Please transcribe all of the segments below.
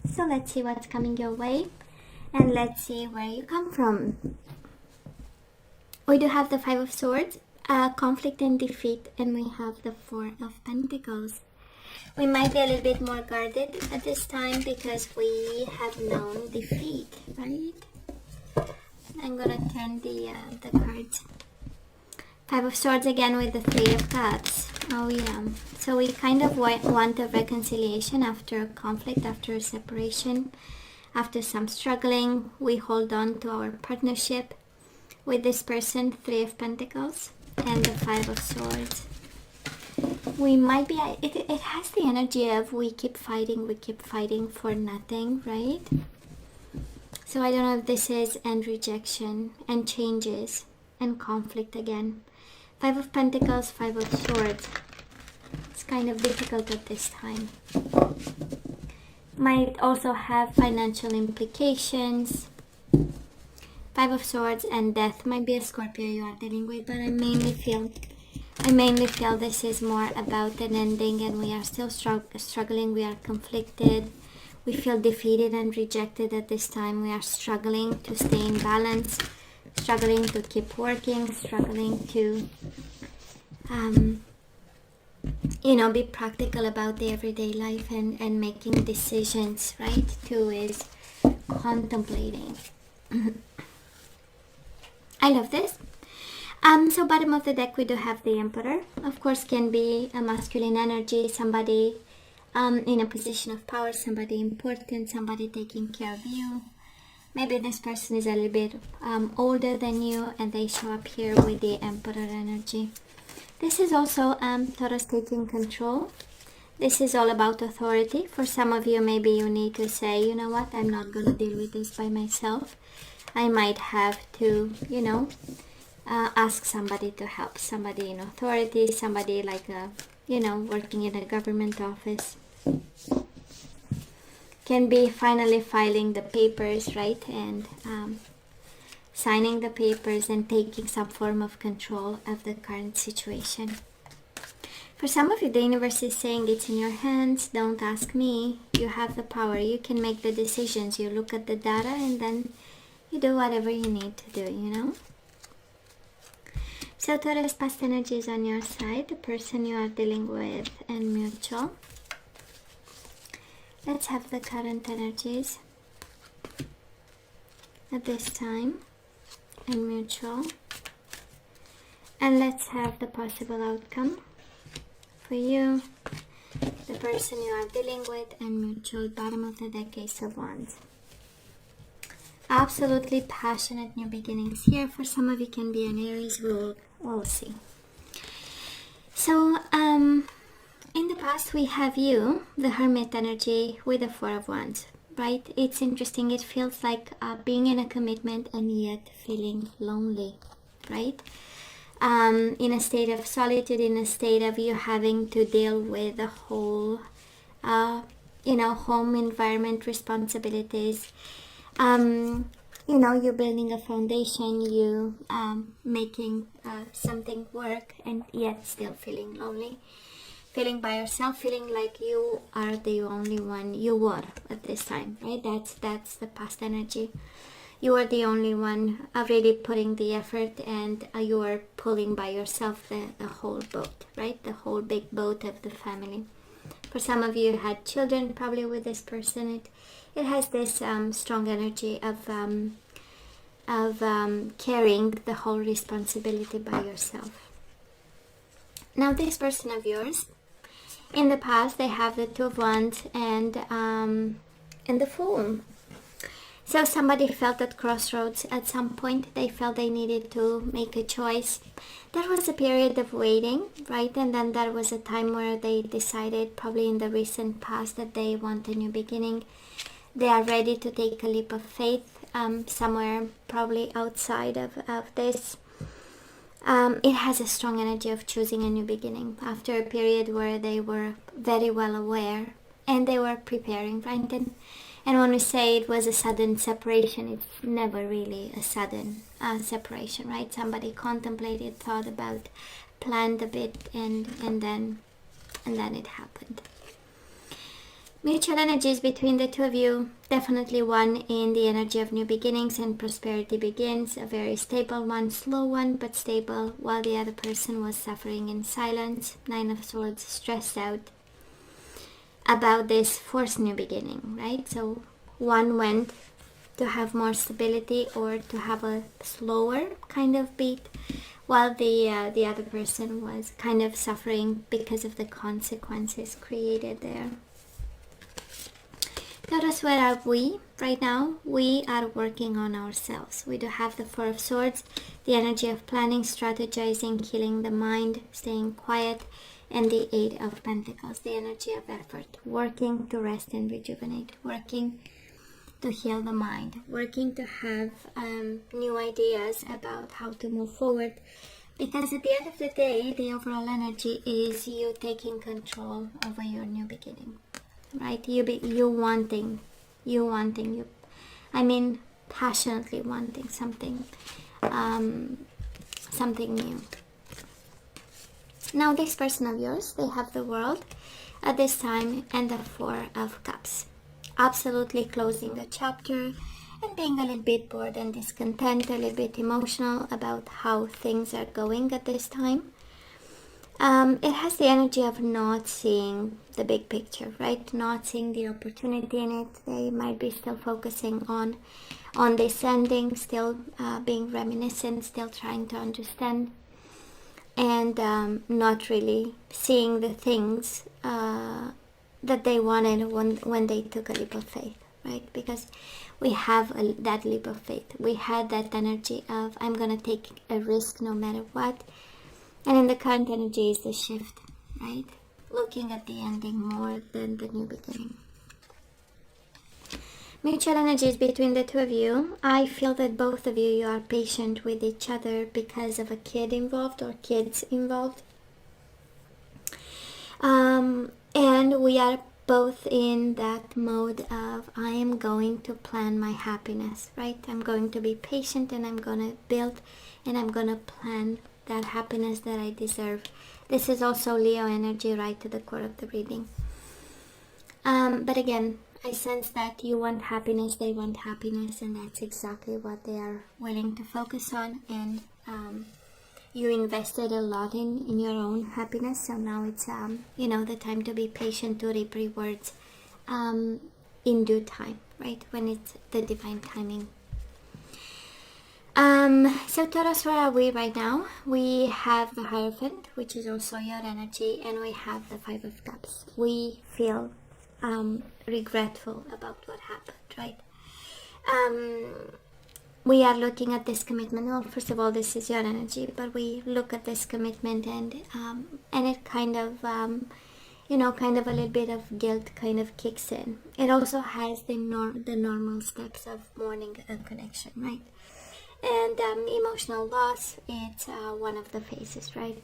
So let's see what's coming your way, and let's see where you come from. We do have the Five of Swords, conflict and defeat, and we have the Four of Pentacles. We might be a little bit more guarded at this time because we have known defeat, right? I'm gonna turn the cards. Five of Swords again with the Three of Cups. Oh yeah. So we kind of want a reconciliation after a conflict, after a separation, after some struggling. We hold on to our partnership with this person, Three of Pentacles and the Five of Swords. We might be, it has the energy of we keep fighting for nothing, right? So I don't know if this is and rejection and changes and conflict again. Five of Pentacles, Five of Swords. It's kind of difficult at this time. Might also have financial implications. Five of Swords and death. Might be a Scorpio you are dealing with, but I mainly feel this is more about an ending, and we are still struggling. We are conflicted. We feel defeated and rejected at this time. We are struggling to stay in balance, struggling to keep working, struggling to, be practical about the everyday life and making decisions, right? Two is contemplating. I love this. So bottom of the deck we do have the Emperor. Of course, can be a masculine energy, somebody in a position of power, somebody important, somebody taking care of you. Maybe this person is a little bit older than you, and they show up here with the Emperor energy. This is also Taurus taking control. This is all about authority. For some of you, maybe you need to say, you know what, I'm not going to deal with this by myself. I might have to, ask somebody to help, somebody in authority, somebody like working in a government office. Can be finally filing the papers, right, and signing the papers and taking some form of control of the current situation. For some of you, the universe is saying it's in your hands, don't ask me, you have the power, you can make the decisions, you look at the data and then you do whatever you need to do, So Taurus, past energy is on your side, the person you are dealing with, and mutual. Let's have the current energies at this time, and mutual. And let's have the possible outcome for you, the person you are dealing with, and mutual. Bottom of the deck, Ace of Wands. Absolutely passionate new beginnings here. For some of you can be an Aries, we'll see. So in the past we have you, the Hermit energy with the Four of Wands, right? It's interesting. It feels like being in a commitment and yet feeling lonely, right? In a state of solitude, in a state of you having to deal with the whole home environment responsibilities. You're building a foundation, you making something work, and yet still feeling lonely, feeling by yourself, feeling like you are the only one. You were at this time, right? That's the past energy. You are the only one really putting the effort, and you are pulling by yourself the whole boat, right? The whole big boat of the family. For some of you had children probably with this person. It has this strong energy of carrying the whole responsibility by yourself. Now this person of yours, in the past they have the Two of Wands and the Fool. So somebody felt at crossroads at some point. They felt they needed to make a choice. There was a period of waiting, right? And then there was a time where they decided, probably in the recent past, that they want a new beginning. They are ready to take a leap of faith somewhere probably outside of this. It has a strong energy of choosing a new beginning after a period where they were very well aware and they were preparing, right? And when we say it was a sudden separation, it's never really a sudden separation, right? Somebody contemplated, thought about, planned a bit, and then it happened. Mutual energies between the two of you. Definitely one in the energy of new beginnings and prosperity begins. A very stable one, slow one, but stable, while the other person was suffering in silence. Nine of Swords, stressed out about this forced new beginning, right? So one went to have more stability or to have a slower kind of beat, while the other person was kind of suffering because of the consequences created there. Taurus, where are we right now? We are working on ourselves. We do have the Four of Swords, the energy of planning, strategizing, healing the mind, staying quiet, and the Eight of Pentacles, the energy of effort, working to rest and rejuvenate, working to heal the mind, working to have new ideas about how to move forward. Because at the end of the day, the overall energy is you taking control over your new beginning. Right, you wanting, passionately wanting something, something new. Now, this person of yours, they have the World at this time and the Four of Cups. Absolutely closing the chapter and being a little bit bored and discontent, a little bit emotional about how things are going at this time. It has the energy of not seeing the big picture, right? Not seeing the opportunity in it. They might be still focusing on this ending, still being reminiscent, still trying to understand, and not really seeing the things that they wanted when they took a leap of faith, right? Because we have that leap of faith. We had that energy of, I'm going to take a risk no matter what. And in the current energy is the shift, right? Looking at the ending more than the new beginning. Mutual energies between the two of you. I feel that both of you are patient with each other because of a kid involved or kids involved. And we are both in that mode of, I am going to plan my happiness, right? I'm going to be patient and I'm going to build and I'm going to plan that happiness that I deserve. This is also Leo energy, right to the core of the reading. But again, I sense that you want happiness, they want happiness, and that's exactly what they are willing to focus on. And you invested a lot in your own happiness, so now it's the time to be patient, to reap rewards in due time, right? When it's the divine timing. So Taurus, where are we right now? We have the Hierophant, which is also your energy, and we have the Five of Cups. We feel regretful about what happened, right? We are looking at this commitment. Well, first of all, this is your energy, but we look at this commitment and it kind of kind of a little bit of guilt kind of kicks in. It also has the normal steps of mourning a connection, right? And emotional loss, it's one of the phases, right?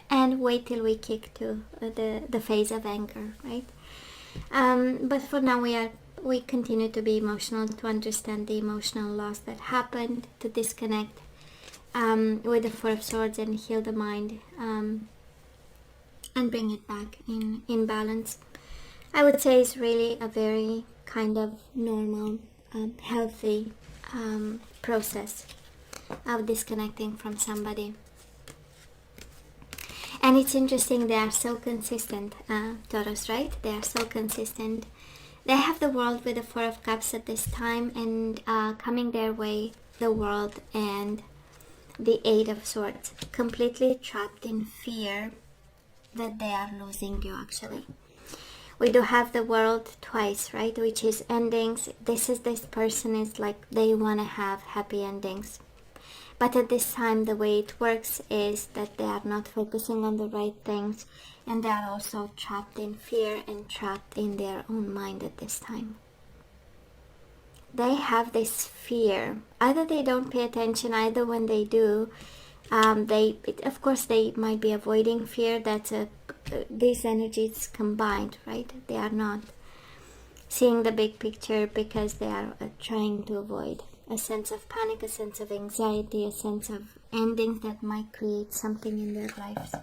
And wait till we kick to the phase of anger, right? But for now, we continue to be emotional, to understand the emotional loss that happened, to disconnect with the Four of Swords and heal the mind, and bring it back in balance. I would say it's really a very kind of normal, healthy process of disconnecting from somebody. And it's interesting, they are so consistent, Taurus, right? They are so consistent. They have the World with the Four of Cups at this time, and coming their way, the World and the Eight of Swords, completely trapped in fear that they are losing you, actually. We do have the World twice, right? Which is endings. This person is like, they want to have happy endings. But at this time, the way it works is that they are not focusing on the right things. And they are also trapped in fear and trapped in their own mind at this time. They have this fear. Either they don't pay attention, either when they do, of course they might be avoiding fear. That's these energies combined, right? They are not seeing the big picture because they are trying to avoid a sense of panic, a sense of anxiety, a sense of endings that might create something in their lives.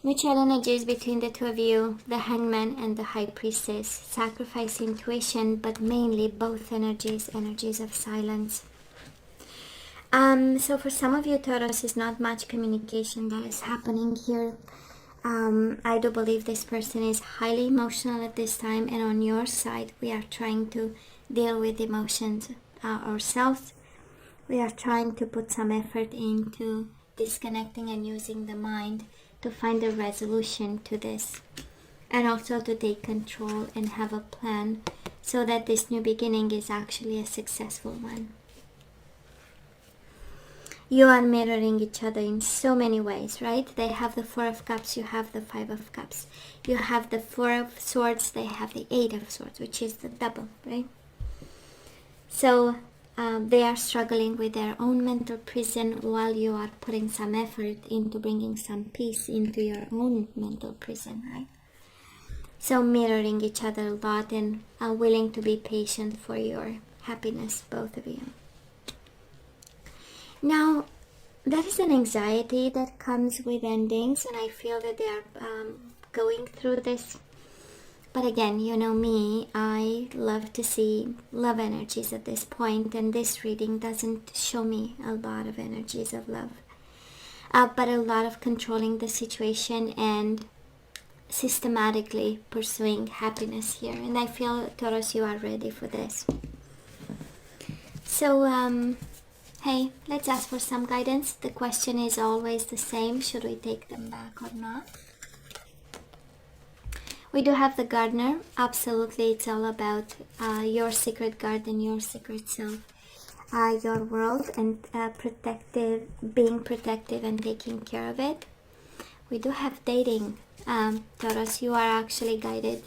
Mutual energies between the two of you, the Hangman and the High Priestess. Sacrifice, intuition, but mainly both energies of silence. So for some of you, Taurus, is not much communication that is happening here. I do believe this person is highly emotional at this time, and on your side, we are trying to deal with emotions ourselves. We are trying to put some effort into disconnecting and using the mind to find a resolution to this, and also to take control and have a plan so that this new beginning is actually a successful one. You are mirroring each other in so many ways, right? They have the Four of Cups, you have the Five of Cups. You have the Four of Swords, they have the Eight of Swords, which is the double, right? So they are struggling with their own mental prison while you are putting some effort into bringing some peace into your own mental prison, right? So mirroring each other a lot and are willing to be patient for your happiness, both of you. Now, there is an anxiety that comes with endings, and I feel that they are going through this. But again, you know me, I love to see love energies at this point, and this reading doesn't show me a lot of energies of love. But a lot of controlling the situation and systematically pursuing happiness here. And I feel, Taurus, you are ready for this. So, hey, let's ask for some guidance. The question is always the same. Should we take them back or not? We do have the Gardener. Absolutely, it's all about your secret garden, your secret self, your world, and being protective and taking care of it. We do have dating. Taurus, you are actually guided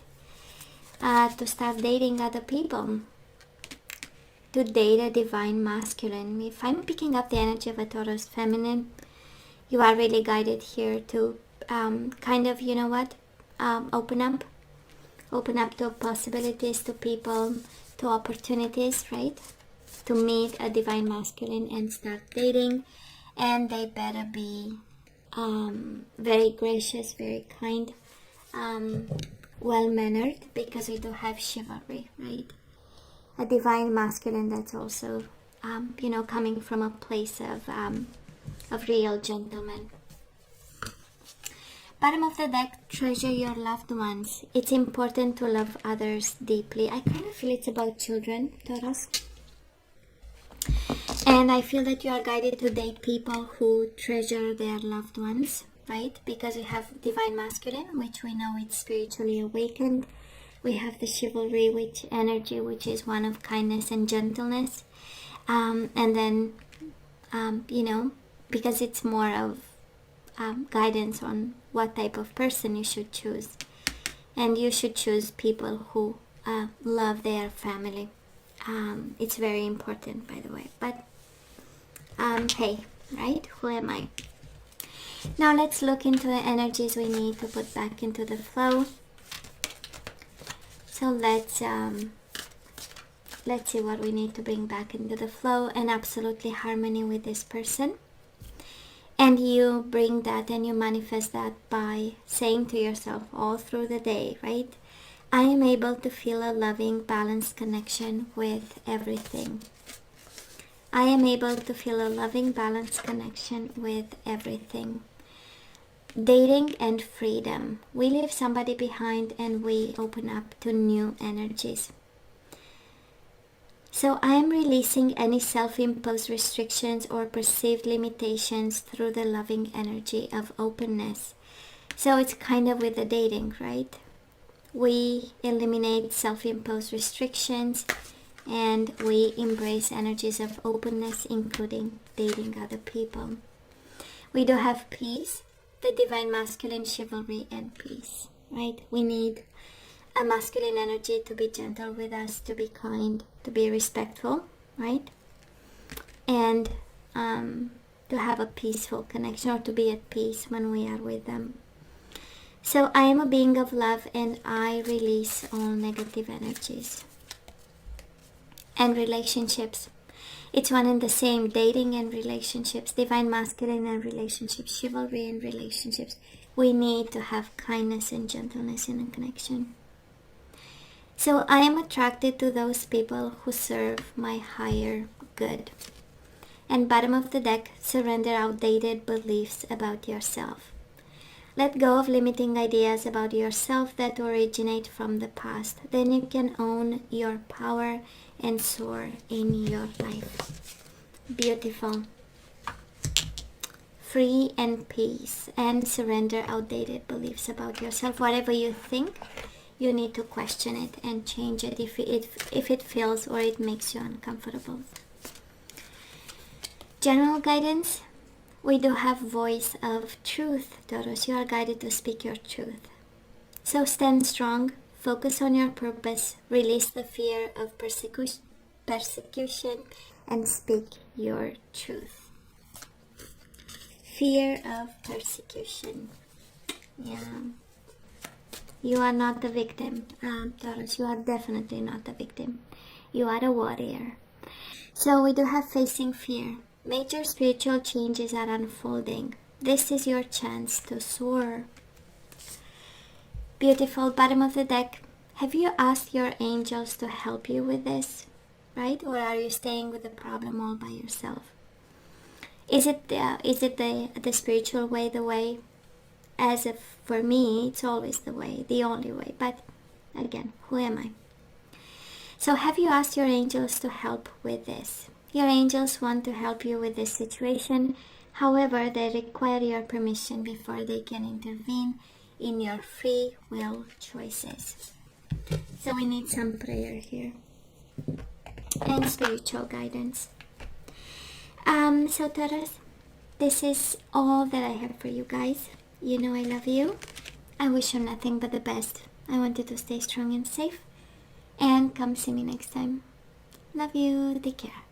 to start dating other people, to date a divine masculine. If I'm picking up the energy of a Taurus feminine, you are really guided here to kind of, you know what, open up to possibilities, to people, to opportunities, right? To meet a divine masculine and start dating. And they better be very gracious, very kind, well-mannered, because we do have chivalry, right? A divine masculine that's also, coming from a place of real gentleman. Bottom of the deck, treasure your loved ones. It's important to love others deeply. I kind of feel it's about children, Taurus. And I feel that you are guided to date people who treasure their loved ones, right? Because we have divine masculine, which we know it's spiritually awakened. We have the chivalry, which is one of kindness and gentleness. And then, because it's more of guidance on what type of person you should choose. And you should choose people who love their family. It's very important, by the way. But, hey, right? Who am I? Now let's look into the energies we need to put back into the flow. So let's see what we need to bring back into the flow and absolutely harmony with this person. And you bring that and you manifest that by saying to yourself all through the day, right? I am able to feel a loving, balanced connection with everything. I am able to feel a loving, balanced connection with everything. Dating and freedom. We leave somebody behind and we open up to new energies. So I am releasing any self-imposed restrictions or perceived limitations through the loving energy of openness. So it's kind of with the dating, right? We eliminate self-imposed restrictions and we embrace energies of openness, including dating other people. We do have peace, the divine masculine, chivalry, and peace, right? We need a masculine energy to be gentle with us, to be kind, to be respectful, right? And to have a peaceful connection, or to be at peace when we are with them. So I am a being of love and I release all negative energies. And relationships. It's one and the same, dating and relationships, divine masculine and relationships, chivalry and relationships. we need to have kindness and gentleness in a connection. So I am attracted to those people who serve my higher good. And bottom of the deck, surrender outdated beliefs about yourself. Let go of limiting ideas about yourself that originate from the past. Then you can own your power and soar in your life. Beautiful. Free and peace, and surrender outdated beliefs about yourself. Whatever you think, you need to question it and change it if it feels or it makes you uncomfortable. General guidance. We do have voice of truth, Taurus. You are guided to speak your truth. So stand strong, focus on your purpose, release the fear of persecution, and speak your truth. Fear of persecution. Yeah. You are not the victim, Taurus. You are definitely not the victim. You are a warrior. So we do have facing fear. Major spiritual changes are unfolding. This is your chance to soar. Beautiful. Bottom of the deck. Have you asked your angels to help you with this? Right? Or are you staying with the problem all by yourself? Is it the spiritual way the way? As if for me, it's always the way, the only way. But again, who am I? So have you asked your angels to help with this? Your angels want to help you with this situation. However, they require your permission before they can intervene in your free will choices. So we need some prayer here and spiritual guidance. So Taurus, this is all that I have for you guys. You know I love you. I wish you nothing but the best. I want you to stay strong and safe. And come see me next time. Love you. Take care.